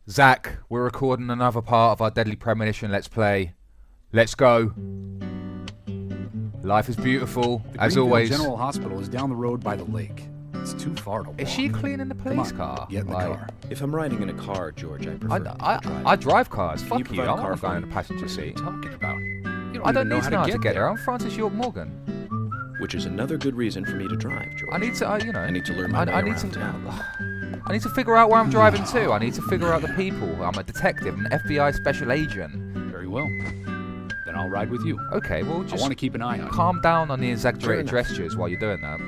Zach, we're recording another part of our Deadly Premonition Let's Play. Let's go. Life is beautiful, as always. General Hospital is down the road by the lake. It's too far to walk. Is she cleaning the police car? Get in the car. If I'm riding in a car, George, I prefer I drive cars. Can Fuck you you. I provide a want car to go for in me? the passenger seat. What are you talking about? You I don't even need to know how to get there. I'm Francis York Morgan. Which is another good reason for me to drive, George. I need to, I need to learn my way I need around to, town. I need to figure out where I'm driving to. I need to figure out the people. I'm a detective, an FBI special agent. Very well. Then I'll ride with you. Okay, well I just want to keep an eye on you. calm down on the exaggerated Fair enough. gestures while you're doing that.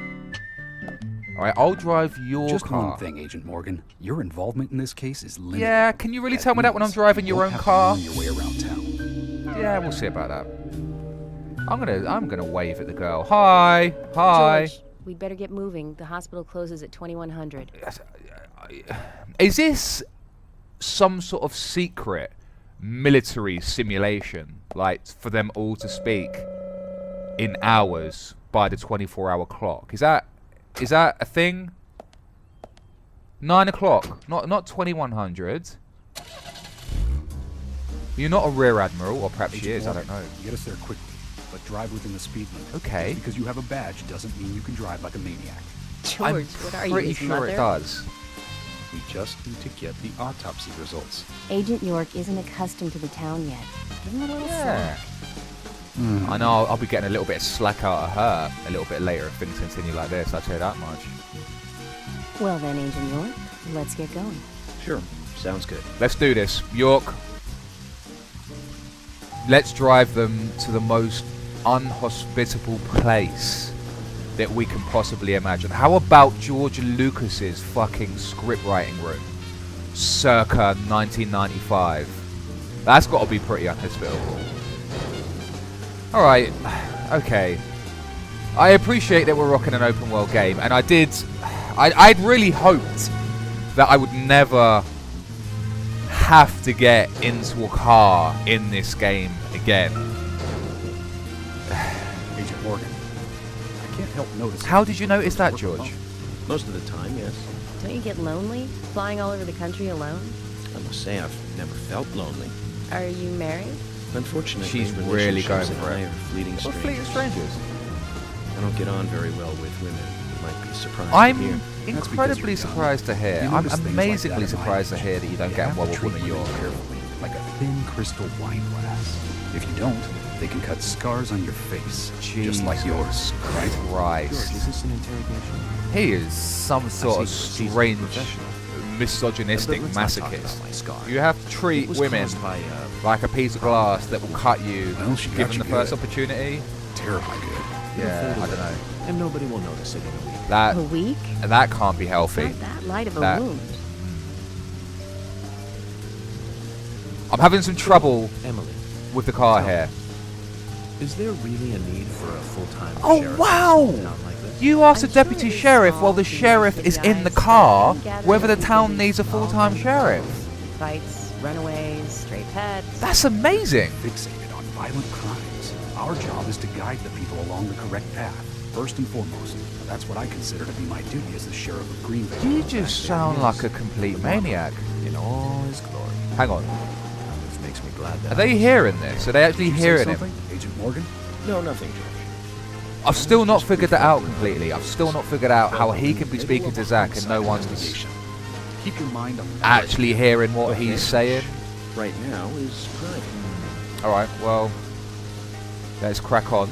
Alright, I'll drive your Just car. one thing, Agent Morgan. Your involvement in this case is limited. Yeah, can you really That tell me that when I'm means driving you your won't own have to car? learn your way around town. Yeah, we'll see about that. I'm gonna wave at the girl. Hi, hi. George, we'd better get moving. The hospital closes at 2100. Is this some sort of secret military simulation, like for them all to speak in hours by the 24-hour clock? Is that a thing? 9 o'clock, not 2100. You're not a rear admiral, or perhaps she Agent is. I Morgan, don't know. Get us there quickly, but drive within the speed limit. Okay. Just because you have a badge doesn't mean you can drive like a maniac. George, I'm what are you, pretty his sure mother? it does. We just need to get the autopsy results. Agent York isn't accustomed to the town yet. Give him a little Yeah. slack. I know I'll be getting a little bit of slack out of her a little bit later if things continue like this, I'll tell you that much. Well then, Agent York, let's get going. Sure, sounds good. Let's do this. York, let's drive them to the most unhospitable place that we can possibly imagine. How about George Lucas's fucking script writing room? Circa 1995. That's got to be pretty unhospitable. Alright, okay. I appreciate that we're rocking an open world game, and I'd really hoped that I would never have to get into a car in this game again. Agent Morgan, I can't help noticing. How did you notice that, George? Most of the time, yes. Don't you get lonely, flying all over the country alone? I must say I've never felt lonely. Are you married? Unfortunately, She's really going relationships for and it. I are fleeting What strangers. fleeting strangers? I don't get on very well with women. You might be surprised to I'm hear. incredibly you're young. surprised to hear. You I'm notice things like amazingly that at my surprised to age. hear that you don't You get have on well to with treat women, women York. carefully, like a thin crystal wine glass. If you don't, they can cut scars on your face, just like yours, right? Christ. George, is this an interrogation? He is some sort of see, she's strange, professional. misogynistic But let's not talk masochist. about my scar. You have to It treat was women caused by, like a piece of glass that will cut you Well, she got given you the first good. opportunity. Terribly good. Yeah, I don't know. and nobody will notice it in a week. A week? That can't be healthy. Not that light of a That- wound. I'm having some trouble Emily, with the car Tell here. is there really a need for a full-time Oh, sheriff wow! in a small town like this? You asked the I'm sure deputy it is sheriff small while the to sheriff most is of the in the guys, car but gathering whether the people town in needs a small full-time towns, sheriff. Fights, runaways, stray pets. That's amazing. Fixated on violent crimes. Our job is to guide the people along the correct path, first and foremost. That's what I consider to be my duty as the sheriff of Greenville. You just sound like a complete maniac. In all his glory. Hang on. Which makes me glad that Are they hearing this? Are they actually Did you say hearing him? something, Agent Morgan? No, nothing, George. I've still not figured that out completely. I've still not figured out how he can be speaking to Zach and no one's Keep your mind on the actually hearing what he's saying. Right now is private. Alright, well, let's crack on.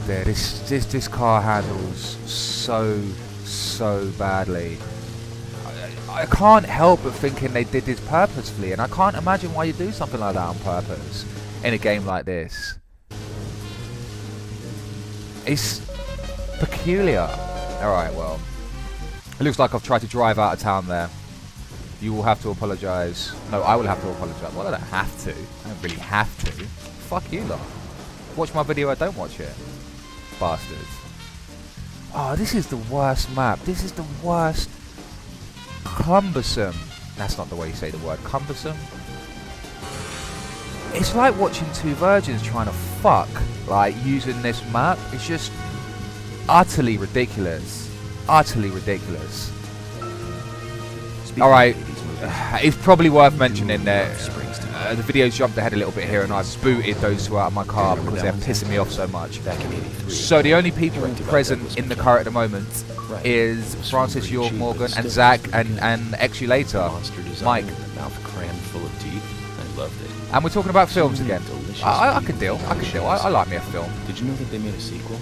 There, this car handles so badly. I can't help but thinking they did this purposefully, and I can't imagine why you do something like that on purpose in a game like this. It's peculiar. Alright, well, it looks like I've tried to drive out of town there. You will have to apologise. No, I will have to apologise. Well, I don't have to. I don't really have to. Fuck you lot. Watch my video, I don't watch it. Bastards. Oh, this is the worst map. This is the worst. Cumbersome. That's not the way you say the word. Cumbersome. It's like watching two virgins trying to fuck, like, using this map. It's just utterly ridiculous. Utterly ridiculous. All right, it's probably worth mentioning that the video's jumped ahead a little bit here, and I've booted those two out of my car because they're pissing me off so much. So the only people present in the car at the moment is Francis York Morgan and Zach and Exulator, Mike. Mouth crammed full of teeth. I loved it. And we're talking about films again. I can deal. I like me a film. Did you know that they made a sequel?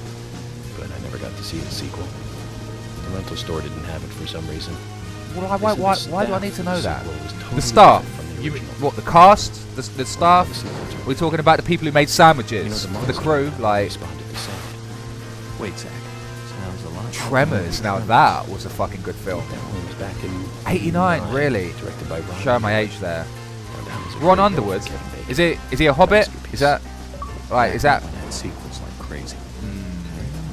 But I never got to see the sequel. The rental store didn't have it for some reason. Well, why do I need to know that? The staff. What, the cast? The staff? We're talking about the people who made sandwiches for the crew, like... Wait, Zach. Sounds a lot. Tremors. Now that was a fucking good film. That one was back in 89, really? Directed by Ron. Showing my age there. Ron Underwood. Is he a Hobbit? Is that... Right, is that... That sequel's like crazy.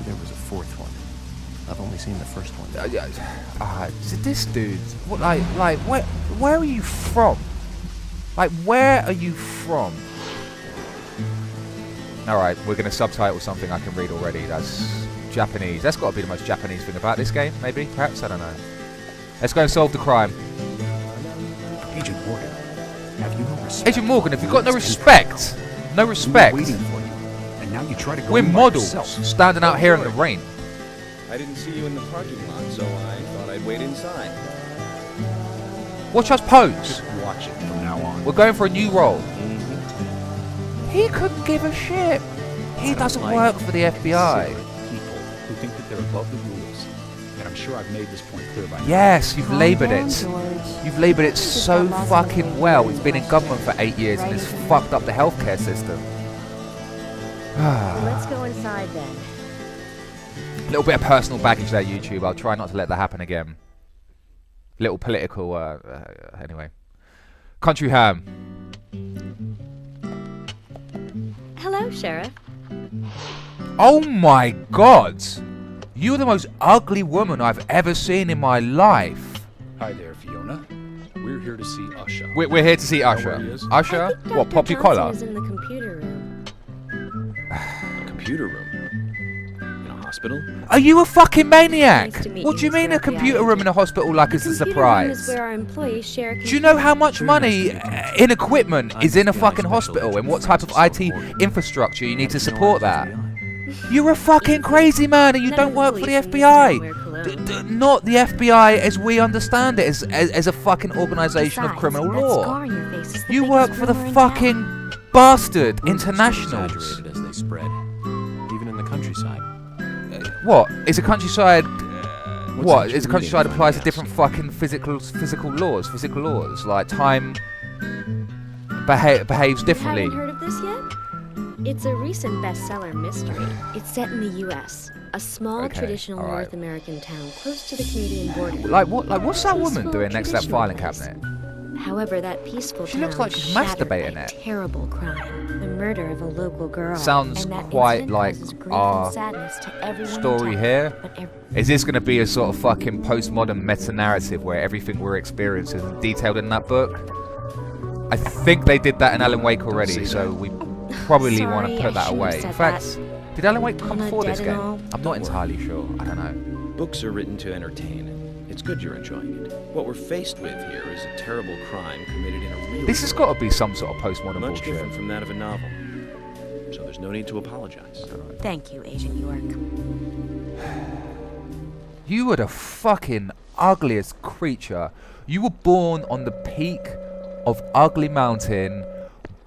There was a fourth one. I've only seen the first one. This dude... What, like, where are you from? Like, where are you from? Alright, we're going to subtitle something I can read already. That's Japanese. That's got to be the most Japanese thing about this game, maybe? Perhaps? I don't know. Let's go and solve the crime. Agent Morgan, have you no respect? Agent Morgan, have you got no respect? No respect. We were waiting for you, and now you try to go We're in by models, yourself. standing out here in the rain. I didn't see you in the parking lot, so I thought I'd wait inside. Watch us pose. Just watch it from now on. We're going for a new role. He couldn't give a shit. He doesn't work for the FBI. People who think that they're above the rules, and I'm sure I've made this point clear by now. Yes, you've Calm laboured down, it. George. You've laboured it Just so got lots of fucking well. It's been in government for 8 years and it's fucked up the healthcare system. Let's go inside then. A little bit of personal baggage there, YouTube. I'll try not to let that happen again. Little political, anyway. Country Ham. Hello, Sheriff. Oh my god! You're the most ugly woman I've ever seen in my life. Hi there, Fiona. We're here to see Usha. We're here to see Know where he Usher. is? Usher? What, pop your Johnson collar? is in the computer room. A computer room. In a hospital? Are you a fucking maniac? Nice to meet What do you you, mean a Mr. computer FBI room in a hospital like it's a Computer room is surprise? where our employees share Do you know how much Very money nice to meet in equipment is in a FBI fucking special hospital and agent what type of from IT South infrastructure you need to Have no support idea. that? You're a fucking crazy man and you None don't of work for the police in this town wear FBI. cologne. Not the FBI as we understand it, as a fucking organisation of Besides, criminal that law. scar on your face is the You biggest work for the rumor in fucking town. bastard Rumors are internationals. exaggerated as they spread, even in the countryside. What? Is a countryside... what? that Is a you're countryside reading, applies to I different ask? fucking physical laws. Like time behaves differently. Haven't heard of this yet? It's a recent bestseller mystery. It's set in the U.S., a small Okay, traditional all right. North American town close to the Canadian border. Like what? Like what's that woman Peaceful, doing next to that traditional filing place. cabinet? However, that peaceful She town looks like was she's shattered by masturbating a it. terrible crime, the murder of a local girl. Sounds and that quite incident like causes grief our and sadness to everyone in story town, here. but Is this going to be a sort of fucking postmodern meta-narrative where everything we're experiencing is detailed in that book? I think they did that in Alan Wake already, so we probably want to Sorry, put I that shouldn't away. have In said fact, did Alan Wake come I'm not before this dead and game? all. I'm not entirely sure. I don't know. Books are written to entertain. It's good you're enjoying it. What we're faced with here is a terrible crime committed in a real This has got to be some sort of postmodern much bullshit. different from that of a novel. So there's no need to apologize. Thank you, Agent York. You were the fucking ugliest creature. You were born on the peak of Ugly Mountain,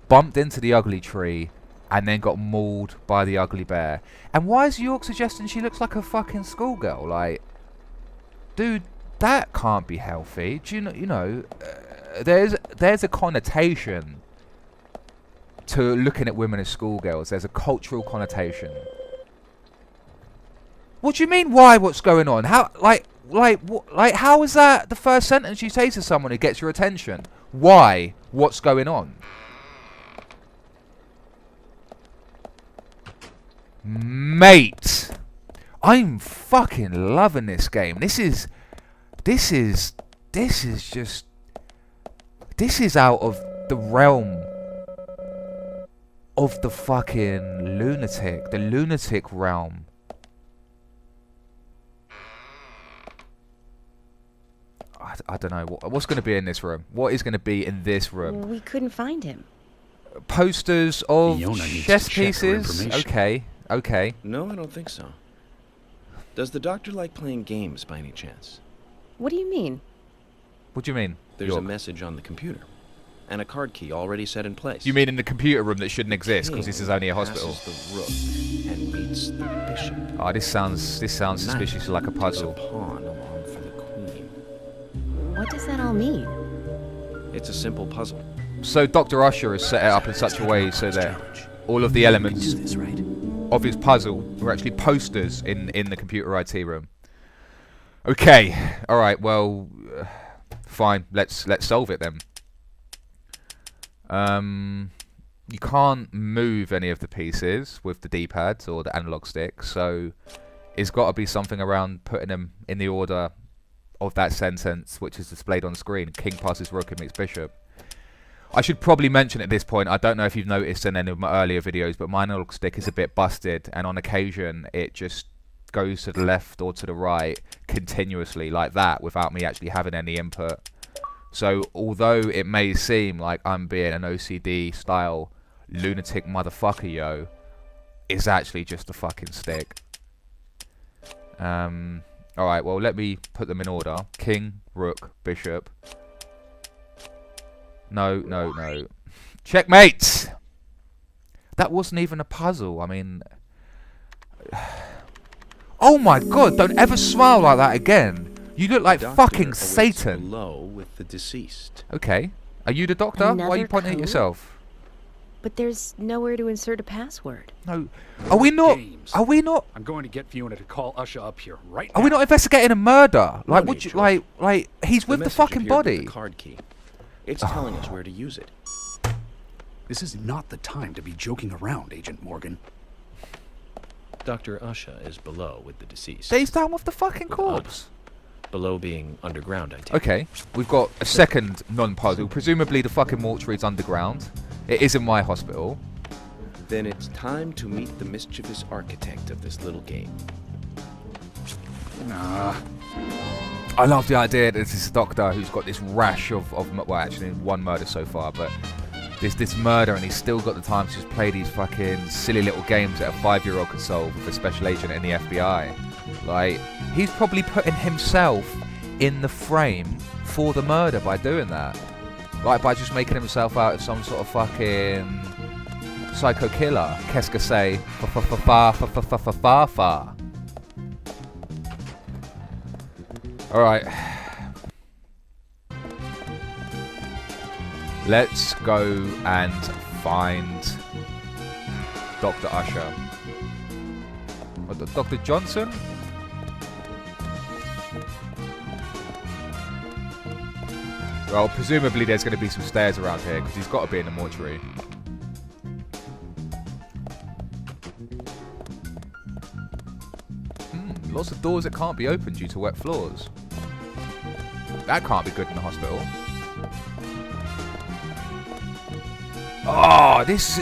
bumped into the ugly tree, and then got mauled by the ugly bear. And why is York suggesting she looks like a fucking schoolgirl? Like, dude, that can't be healthy. Do you know? There's a connotation to looking at women as schoolgirls. There's a cultural connotation. What do you mean? Why? What's going on? How? Like, how is that the first sentence you say to someone who gets your attention? Why? What's going on? Mate, I'm fucking loving this game. This is out of the realm of the fucking the lunatic realm. I don't know. What's going to be in this room? What is going to be in this room? We couldn't find him. Posters of Fiona needs chess to check her pieces? information. Okay, okay. No, I don't think so. Does the doctor like playing games by any chance? What do you mean? What do you mean? There's a York? message on the computer. And a card key already set in place. You mean in the computer room that shouldn't exist because this is only a passes hospital? the rook and meets the bishop. Oh, this sounds suspiciously like a Takes puzzle. pawn along for the queen. What does that all mean? It's a simple puzzle. So Dr. Usher has set it up in such a way so that all of the elements this, right? of his puzzle were actually posters in the computer IT room. Okay, all right. Well, fine. Let's solve it then. You can't move any of the pieces with the D-pads or the analog stick, so it's got to be something around putting them in the order of that sentence, which is displayed on screen. King passes rook and meets bishop. I should probably mention at this point, I don't know if you've noticed in any of my earlier videos, but my analog stick is a bit busted, and on occasion it just goes to the left or to the right continuously like that without me actually having any input. So although it may seem like I'm being an OCD style lunatic motherfucker, yo, it's actually just a fucking stick. Alright, well, let me put them in order. King, rook, bishop. No, no, no. Checkmate! That wasn't even a puzzle. I mean... Oh my god, don't ever smile like that again. You look like Doctor fucking awaits Satan. below with the deceased. Okay. Are you the doctor? Why are you Another pointing at code? yourself? But there's nowhere to insert a password. No. Are we not... Games. Are we not... I'm going to get Fiona to call Usher up here right Are now. we not investigating a murder? Like, would need, you... George. Like, he's with the message fucking appeared with body. the card key. It's telling us where to use it. This is not the time to be joking around, Agent Morgan. Dr. Usha is below with the deceased. He's down with the fucking With corpse. Below being underground, I take it. Okay, we've got a second non-puzzle. Presumably the fucking mortuary's underground. It is in my hospital. Then it's time to meet the mischievous architect of this little game. Nah. I love the idea that this is a doctor who's got this rash of well, actually one murder so far, but this murder, and he's still got the time to just play these fucking silly little games that a 5-year-old could solve with a special agent in the FBI. Like, he's probably putting himself in the frame for the murder by doing that. Like, by just making himself out as some sort of fucking psycho killer. Qu'est-ce que c'est? Fa. Alright. Let's go and find Dr. Usher. Dr. Johnson? Well, presumably there's going to be some stairs around here, because he's got to be in the mortuary. Lots of doors that can't be opened due to wet floors. That can't be good in the hospital. Oh, this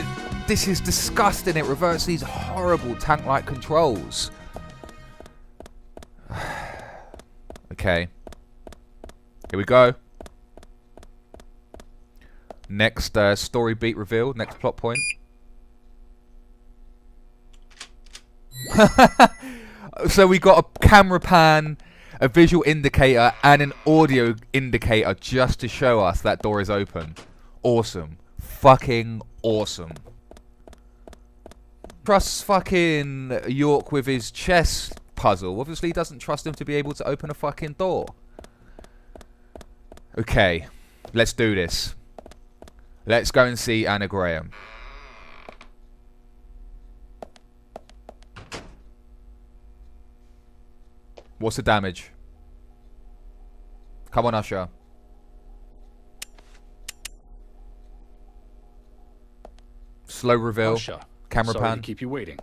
is disgusting. It reverts these horrible tank-like controls. Okay. Here we go. Next story beat revealed. Next plot point. So we got a camera pan, a visual indicator, and an audio indicator just to show us that door is open. Awesome. Fucking awesome. Trusts fucking York with his chess puzzle. Obviously he doesn't trust him to be able to open a fucking door. Okay. Let's do this. Let's go and see Anna Graham. What's the damage? Come on, Usher. Slow reveal. Usher, Camera sorry pan. to keep you waiting.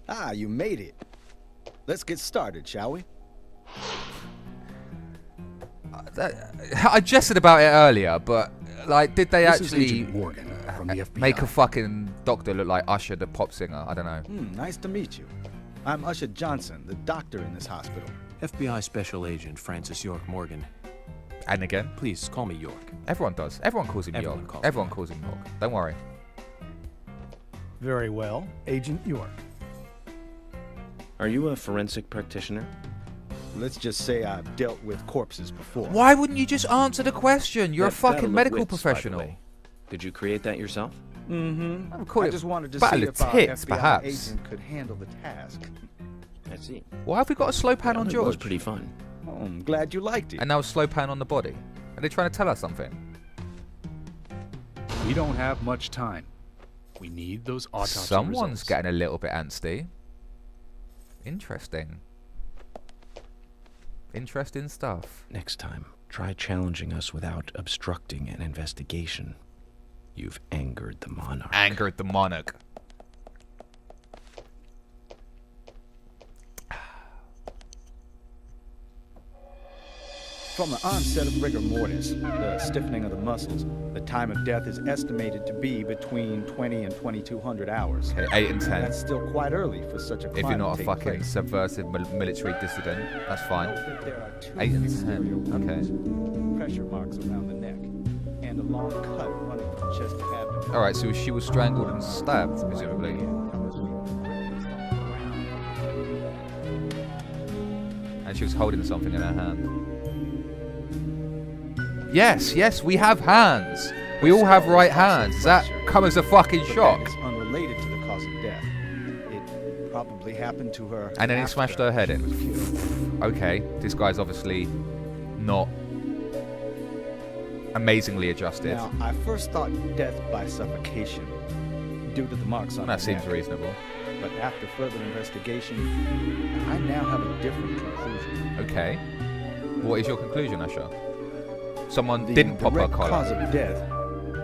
Ah, you made it. Let's get started, shall we? I jested about it earlier, but like, did they This is actually Agent Morgan from the FBI. make a fucking doctor look like Usher, the pop singer? I don't know. Nice to meet you. I'm Usher Johnson, the doctor in this hospital. FBI Special Agent Francis York Morgan. And again? Please call me York. Everyone does. Everyone calls him Everyone York. calls him Everyone that. calls him York. Don't worry. Very well, Agent York. Are you a forensic practitioner? Let's just say I've dealt with corpses before. Why wouldn't you just answer the question? You're a Battle fucking of medical Wits, by the professional. way. Did you create that yourself? Mm-hmm. I would call I it just wanted to battle see of if our tits, FBI perhaps. agent could handle the task. I see. Why have we got a slow pan on It was George? pretty fun. Oh, I'm glad you liked it. And now a slow pan on the body. Are they trying to tell us something? We don't have much time. We need those autopsy Someone's results. getting a little bit antsy. Interesting. Interesting stuff. Next time, try challenging us without obstructing an investigation. You've angered the monarch. Angered the monarch. From the onset of rigor mortis, the stiffening of the muscles, the time of death is estimated to be between 20 and 2200 hours. Okay, 8 and 10. That's still quite early for such a crime If you're not to a take fucking place. subversive military dissident, that's fine. Note that there are 2 8 and exterior 10. Okay. wounds, pressure marks around the neck, and a long cut running from chest to abdomen. Alright, so she was strangled and stabbed, presumably. And she was holding something in her hand. Yes, yes, we have hands. We all have right hands. Does that come as a fucking But shock? that is unrelated to the cause of death. It probably happened to her. And then he after smashed her head she was in. killed. Okay, this guy's obviously not amazingly adjusted. Now, I first thought death by suffocation due to the marks on That her seems neck. reasonable. But after further investigation, I now have a different conclusion. Okay. What is your conclusion, Usher? Someone The didn't pop her direct collar. cause of death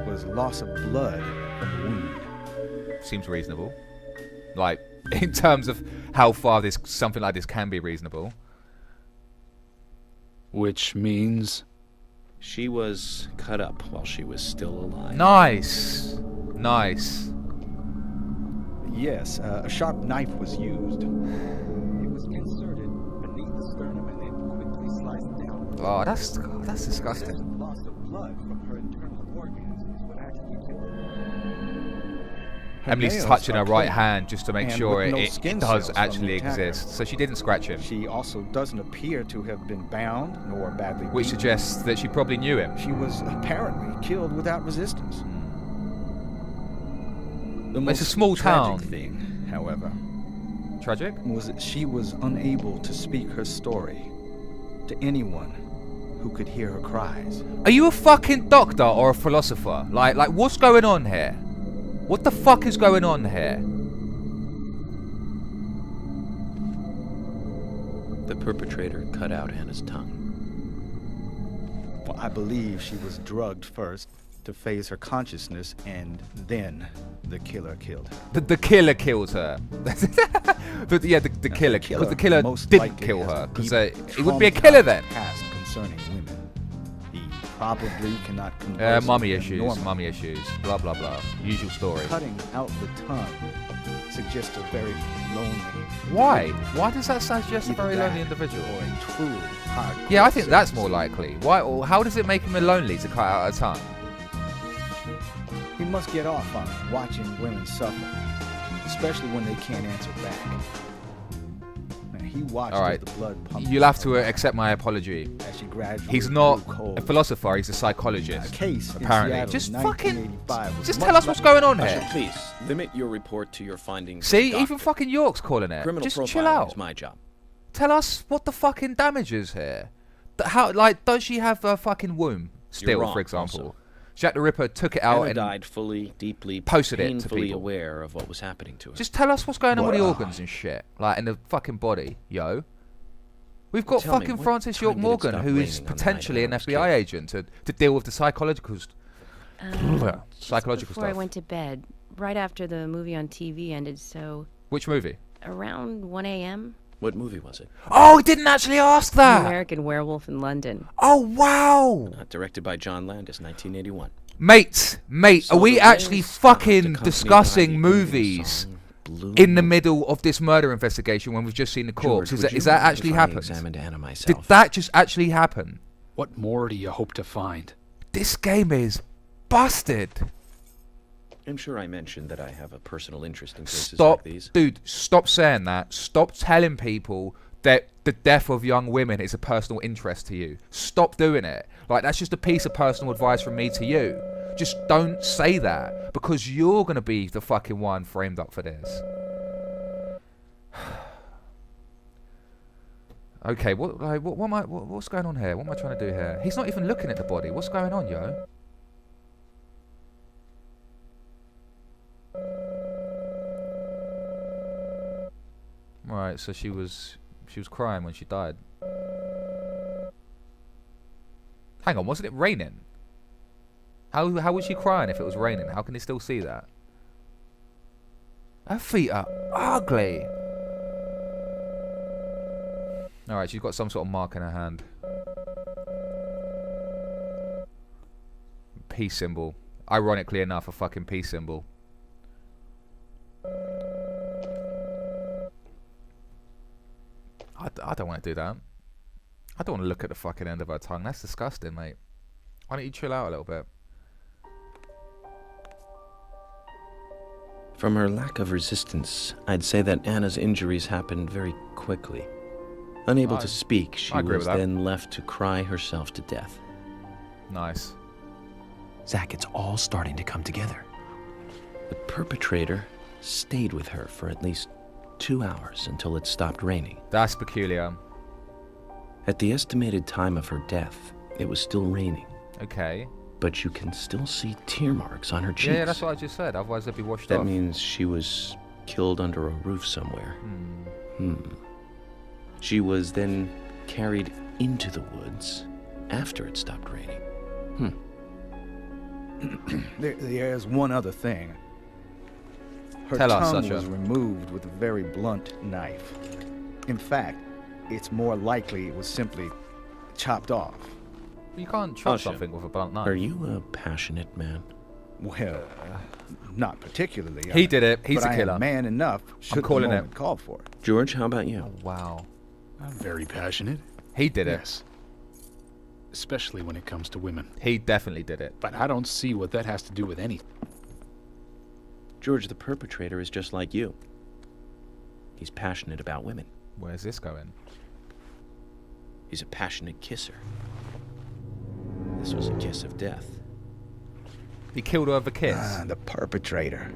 was loss of blood from the wound. Seems reasonable. Like, in terms of how far this something like this can be reasonable. Which means She was cut up while she was still alive. Nice. Nice. Yes, a sharp knife was used. It was inserted beneath the sternum and then quickly sliced down. Oh, that's disgusting. Excessive loss of blood from her internal organs is what actually killed her. Emily's nails touching her are right clean, hand just to make and sure with no it skin does cells from actually the attacker. exist. So she didn't scratch him, She also doesn't appear to have been bound nor badly which beaten. suggests that she probably knew him. She was apparently killed without resistance. The It's a most small tragic town. thing, however, Tragic? was that she was unable to speak her story to anyone who could hear her cries. Are you a fucking doctor or a philosopher? Like what's going on here? What the fuck is going on here? The perpetrator cut out Anna's tongue. Well, I believe she was drugged first to phase her consciousness, and then the killer killed her. The killer kills her. But yeah, the killer, because the killer most didn't likely kill has her. a Because deep, it would be a killer then. traumatized past concerning women. He probably cannot converse Mummy with them issues, normally. mummy issues, blah blah blah. Usual story. Cutting out the tongue suggests a very lonely. Why? individual. Why does that suggest a Either very that lonely individual? Or a truly hardcore Yeah, I think that's sadist. more likely. Why? Or how does it make him lonely to cut out a tongue? He must get off on watching women suffer, especially when they can't answer back. Now, he watched All right, as the blood pumped you'll have to accept my apology. as she gradually He's not grew cold. a philosopher. He's a A psychologist. case in Apparently, Seattle just in fucking, 1985 was just much tell us like- what's going on Usher, here. please limit your report to your findings. See, as a even doctor. fucking York's calling it. Criminal Just profiling chill out. is my job. Tell us what the fucking damage is here. How, like, does she have a fucking womb still, wrong, for example? also. Jack the Ripper took it out Anna and died fully, deeply, posted it to painfully people. aware of what was happening to her. just tell us what's going on with the Well, organs and shit, like in the fucking body, yo. We've got Tell me, fucking what Francis time York did it Morgan, stop who is raining on the night of potentially an Anna's FBI kill? agent to deal with the psychological Just psychological before I stuff. went to bed, right after the movie on TV ended, so Which movie? around 1 a.m. What movie was it? Oh, he didn't actually ask that. American Werewolf in London. Oh wow, Not directed by John Landis, 1981. mate, So are we the actually rain stopped, fucking accompanied by discussing the movies song, Blue in the Moon. middle of this murder investigation when we've just seen the corpse? George, Is would that you mind actually if I happened? examined Anna Did myself? that just actually happen? What more do you hope to find? This game is busted. I'm sure I mentioned that I have a personal interest in cases Stop, like these. dude, stop saying that. Stop telling people that the death of young women is a personal interest to you. Stop doing it. Like, that's just a piece of personal advice from me to you. Just don't say that, because you're going to be the fucking one framed up for this. Okay, what's going on here? What am I trying to do here? He's not even looking at the body. What's going on, yo? Right, so she was crying when she died. Hang on, wasn't it raining? How was she crying if it was raining? How can they still see that? Her feet are ugly. Alright, she's got some sort of mark in her hand. Peace symbol. Ironically enough, a fucking peace symbol. I don't want to do that. I don't want to look at the fucking end of her tongue. That's disgusting, mate. Why don't you chill out a little bit? From her lack of resistance, I'd say that Anna's injuries happened very quickly. Unable to speak, she was then left to cry herself to death. Nice. Zach, it's all starting to come together. The perpetrator stayed with her for at least 2 hours until it stopped raining. That's peculiar. At the estimated time of her death, it was still raining. Okay. But you can still see tear marks on her cheeks. Yeah, that's what I just said. Otherwise, they'd be washed off. That means she was killed under a roof somewhere. She was then carried into the woods after it stopped raining. There's one other thing. Her Tell us, tongue Sasha. was removed with a very blunt knife. In fact, it's more likely it was simply chopped off. You can't chop Sasha, something with a blunt knife. Are you a passionate man? Well, not particularly. He did it. He's but a killer. I am man enough should I'm calling the it. moment call for it. George, how about you? Oh, wow. I'm very passionate. He did it. Yes. Especially when it comes to women. He definitely did it. But I don't see what that has to do with anything. George, the perpetrator is just like you. He's passionate about women. Where's this going? He's a passionate kisser. This was a kiss of death. He killed her with a kiss. The perpetrator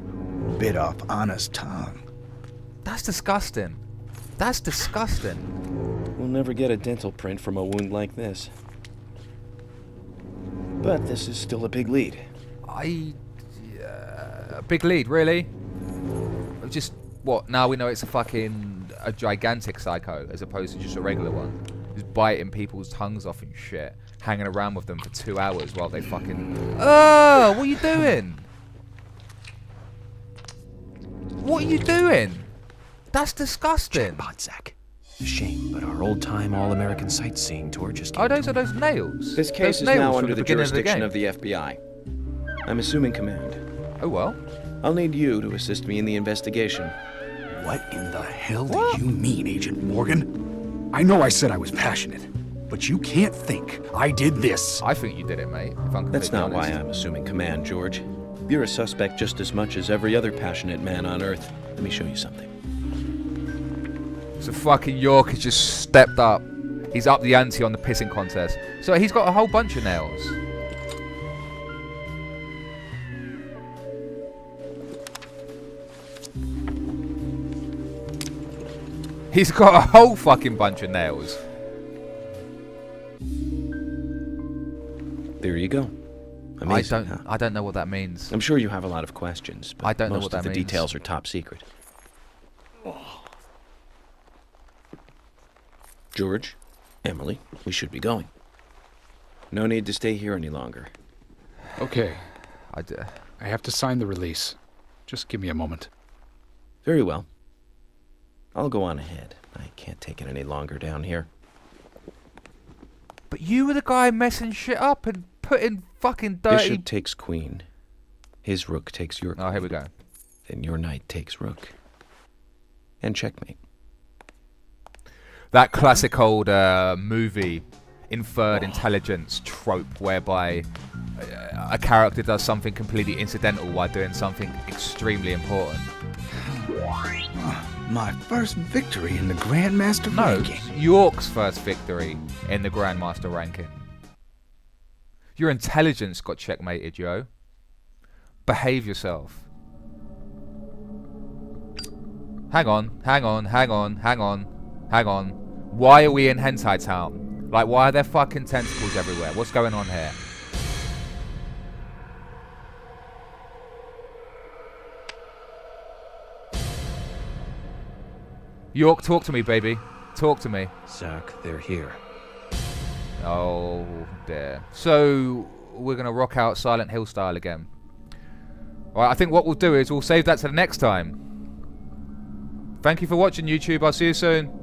bit off Anna's tongue. That's disgusting. That's disgusting. We'll never get a dental print from a wound like this. But this is still a big lead. Big lead, really? Just, what, now we know it's a gigantic psycho as opposed to just a regular one. Just biting people's tongues off and shit. Hanging around with them for 2 hours while they fucking... Oh, what are you doing? What are you doing? That's disgusting. Jackpot, Zach. A shame, but our old-time all-American sightseeing tour just came Oh, those to are those nails. This case Those is nails now from under the beginning of the jurisdiction game. of the FBI. I'm assuming command. Oh, well. I'll need you to assist me in the investigation. What in the hell do you mean, Agent Morgan? I know I said I was passionate, but you can't think I did this. I think you did it, mate. If I'm That's completely not why honest. I'm assuming command, George. You're a suspect just as much as every other passionate man on Earth. Let me show you something. So fucking York has just stepped up. He's up the ante on the pissing contest. So he's got a whole bunch of nails. He's got a whole fucking bunch of nails. There you go. Amazing, huh? I don't know what that means. I'm sure you have a lot of questions, but I don't know most what that of the means. details are top secret. George, Emily, we should be going. No need to stay here any longer. Okay, I have to sign the release. Just give me a moment. Very well. I'll go on ahead. I can't take it any longer down here. But you were the guy messing shit up and putting fucking dirty... Bishop takes queen. His rook takes your queen. Oh, here we go. Then your knight takes rook. And checkmate. That classic old movie inferred intelligence trope whereby a character does something completely incidental while doing something extremely important. My first victory in the Grandmaster ranking. No, York's first victory in the Grandmaster ranking. Your intelligence got checkmated, yo. Behave yourself. Hang on. Why are we in Hentai Town? Like, why are there fucking tentacles everywhere? What's going on here? York, talk to me, baby. Talk to me. Zach, they're here. Oh, dear. So, we're going to rock out Silent Hill style again. Alright, I think what we'll do is we'll save that to the next time. Thank you for watching, YouTube. I'll see you soon.